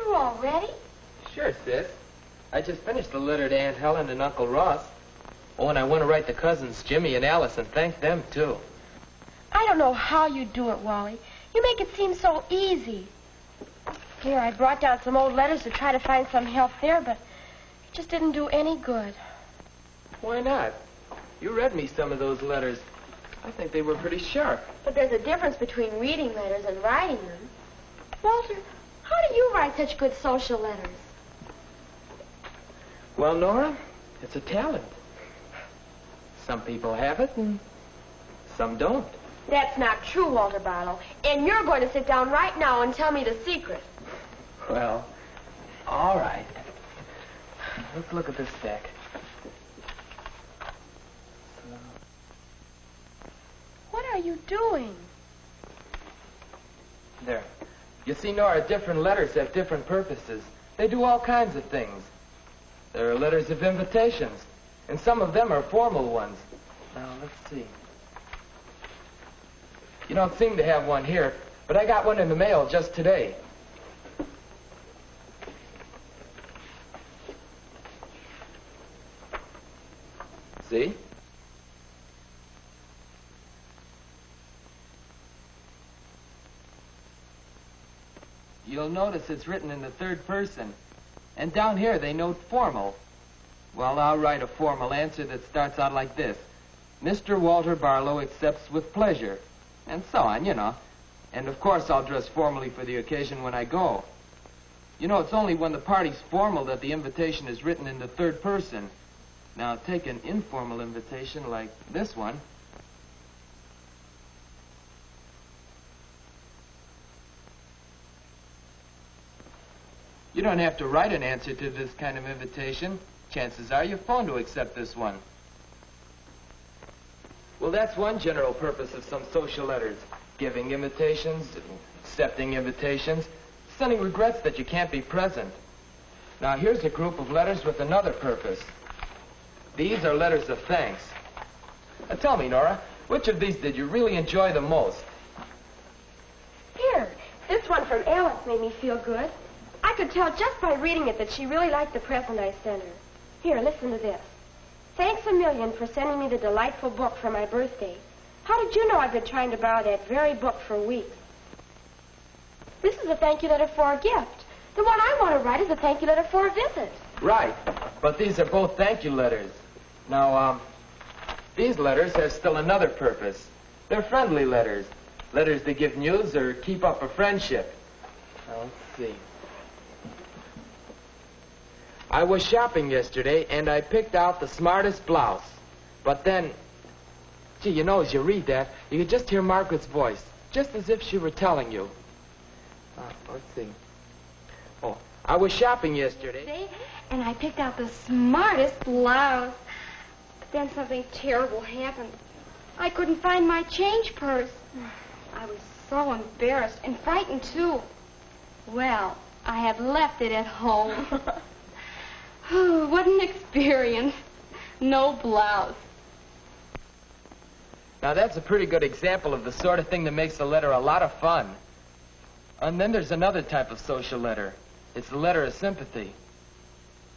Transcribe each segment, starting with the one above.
through already? Sure, sis. I just finished the letter to Aunt Helen and Uncle Ross. Oh, and I want to write to cousins Jimmy and Alice and thank them, too. I don't know how you do it, Wally. You make it seem so easy. Here, I brought down some old letters to try to find some help there, but it just didn't do any good. Why not? You read me some of those letters. I think they were pretty sharp. But there's a difference between reading letters and writing them. Walter, how do you write such good social letters? Well, Nora, it's a talent. Some people have it and some don't. That's not true, Walter Barlow. And you're going to sit down right now and tell me the secret. Well, all right. Let's look at this stack. What are you doing? There. You see, Nora, different letters have different purposes. They do all kinds of things. There are letters of invitations, and some of them are formal ones. Now, let's see. You don't seem to have one here, but I got one in the mail just today. See? You'll notice it's written in the third person. And down here they note formal. Well, I'll write a formal answer that starts out like this. Mr. Walter Barlow accepts with pleasure. And so on, you know. And of course I'll dress formally for the occasion when I go. You know, it's only when the party's formal that the invitation is written in the third person. Now take an informal invitation like this one. You don't have to write an answer to this kind of invitation. Chances are you phone to accept this one. Well, that's one general purpose of some social letters. Giving invitations, accepting invitations, sending regrets that you can't be present. Now, here's a group of letters with another purpose. These are letters of thanks. Now, tell me, Nora, which of these did you really enjoy the most? Here, this one from Alice made me feel good. I could tell just by reading it that she really liked the present I sent her. Here, listen to this. Thanks a million for sending me the delightful book for my birthday. How did you know I've been trying to borrow that very book for weeks? This is a thank you letter for a gift. The one I want to write is a thank you letter for a visit. Right, but these are both thank you letters. Now, these letters have still another purpose. They're friendly letters. Letters that give news or keep up a friendship. Now, let's see. I was shopping yesterday, and I picked out the smartest blouse. But then, gee, you know, as you read that, you could just hear Margaret's voice, just as if she were telling you. Let's see. Oh, I was shopping yesterday. And I picked out the smartest blouse. But then something terrible happened. I couldn't find my change purse. I was so embarrassed and frightened, too. Well, I had left it at home. Oh, what an experience. No blouse. Now, that's a pretty good example of the sort of thing that makes a letter a lot of fun. And then there's another type of social letter. It's the letter of sympathy.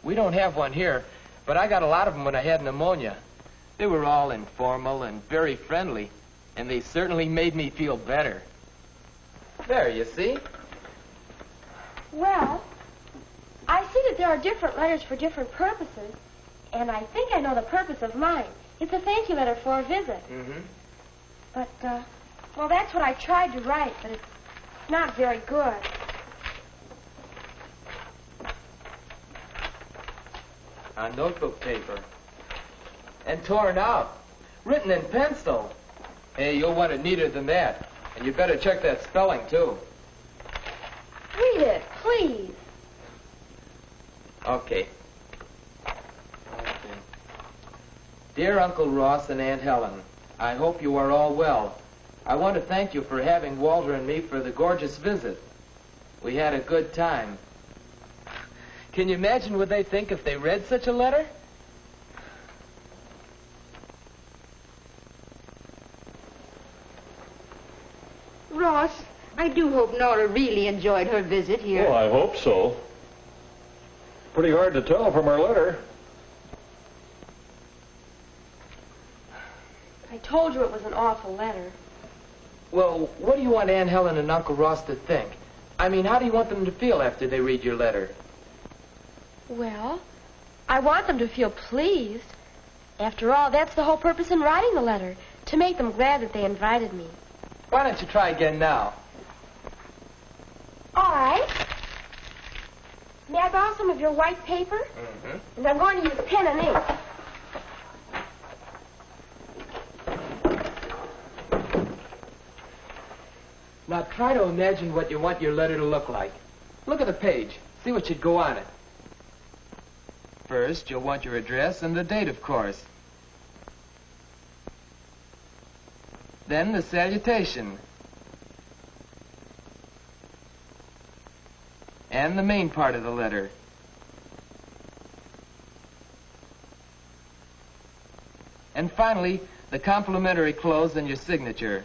We don't have one here, but I got a lot of them when I had pneumonia. They were all informal and very friendly, and they certainly made me feel better. There, you see? Well, I see that there are different letters for different purposes, and I think I know the purpose of mine. It's a thank you letter for a visit. Mm-hmm. But, well, that's what I tried to write, but it's not very good. On notebook paper. And torn out. Written in pencil. Hey, you'll want it neater than that. And you better check that spelling, too. Read it, please. Okay. Dear Uncle Ross and Aunt Helen, I hope you are all well. I want to thank you for having Walter and me for the gorgeous visit. We had a good time. Can you imagine what they think if they read such a letter? Ross, I do hope Nora really enjoyed her visit here. Well, I hope so. Pretty hard to tell from her letter. I told you it was an awful letter. Well, what do you want Aunt Helen and Uncle Ross to think? I mean, how do you want them to feel after they read your letter? Well, I want them to feel pleased. After all, that's the whole purpose in writing the letter, to make them glad that they invited me. Why don't you try again now? All right. May I borrow some of your white paper? Mm-hmm. And I'm going to use pen and ink. Now try to imagine what you want your letter to look like. Look at the page. See what should go on it. First, you'll want your address and the date, of course. Then the salutation. And the main part of the letter. And finally, the complimentary close and your signature.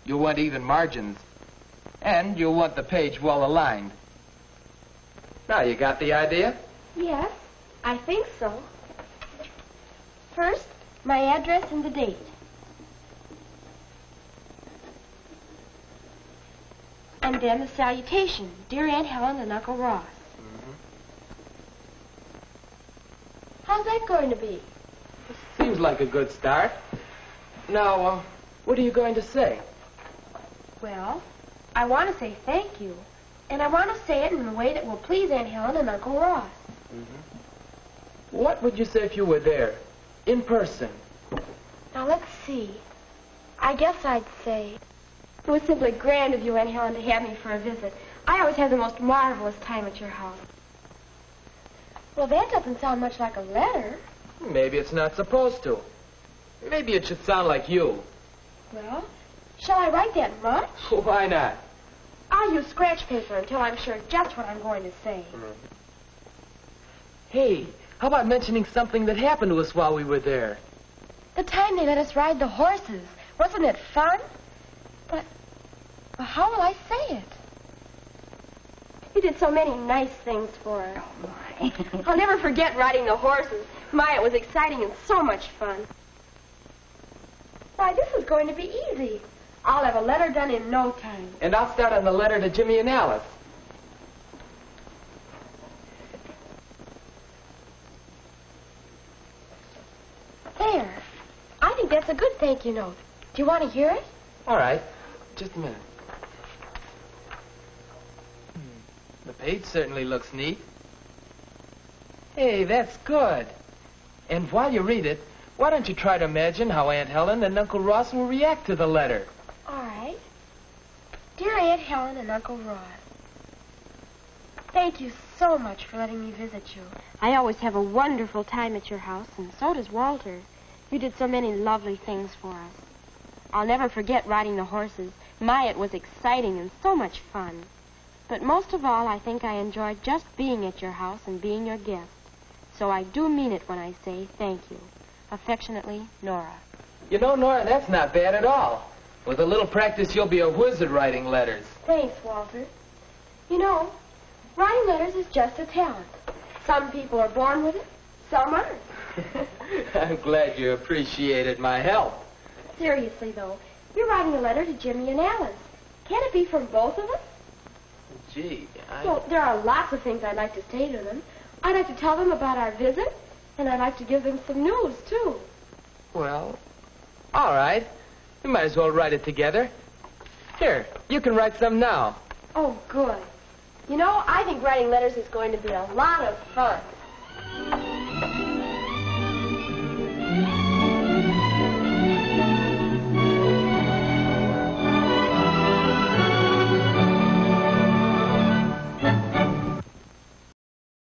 You'll want even margins. And you'll want the page well aligned. Now, you got the idea? Yes, I think so. First, my address and the date. And then the salutation. Dear Aunt Helen and Uncle Ross. Mm-hmm. How's that going to be? Seems like a good start. Now, what are you going to say? Well, I want to say thank you. And I want to say it in a way that will please Aunt Helen and Uncle Ross. Mm-hmm. What would you say if you were there, in person? Now, let's see. I guess I'd say, it was simply grand of you, Aunt Helen, to have me for a visit. I always have the most marvelous time at your house. Well, that doesn't sound much like a letter. Maybe it's not supposed to. Maybe it should sound like you. Well, shall I write that much? Why not? I'll use scratch paper until I'm sure just what I'm going to say. Hey, how about mentioning something that happened to us while we were there? The time they let us ride the horses. Wasn't it fun? But, well, how will I say it? You did so many nice things for us. I'll never forget riding the horses. My, it was exciting and so much fun. Why, this is going to be easy. I'll have a letter done in no time. And I'll start on the letter to Jimmy and Alice. There. I think that's a good thank you note. Do you want to hear it? All right. Just a minute. The page certainly looks neat. Hey, that's good. And while you read it, why don't you try to imagine how Aunt Helen and Uncle Ross will react to the letter? All right. Dear Aunt Helen and Uncle Ross, thank you so much for letting me visit you. I always have a wonderful time at your house, and so does Walter. You did so many lovely things for us. I'll never forget riding the horses. My, it was exciting and so much fun. But most of all, I think I enjoyed just being at your house and being your guest. So I do mean it when I say thank you. Affectionately, Nora. You know, Nora, that's not bad at all. With a little practice, you'll be a whiz at writing letters. Thanks, Walter. You know, writing letters is just a talent. Some people are born with it, some aren't. I'm glad you appreciated my help. Seriously, though, you're writing a letter to Jimmy and Alice. Can't it be from both of us? Gee, Well, there are lots of things I'd like to say to them. I'd like to tell them about our visit, and I'd like to give them some news, too. Well, all right. We might as well write it together. Here, you can write some now. Oh, good. You know, I think writing letters is going to be a lot of fun.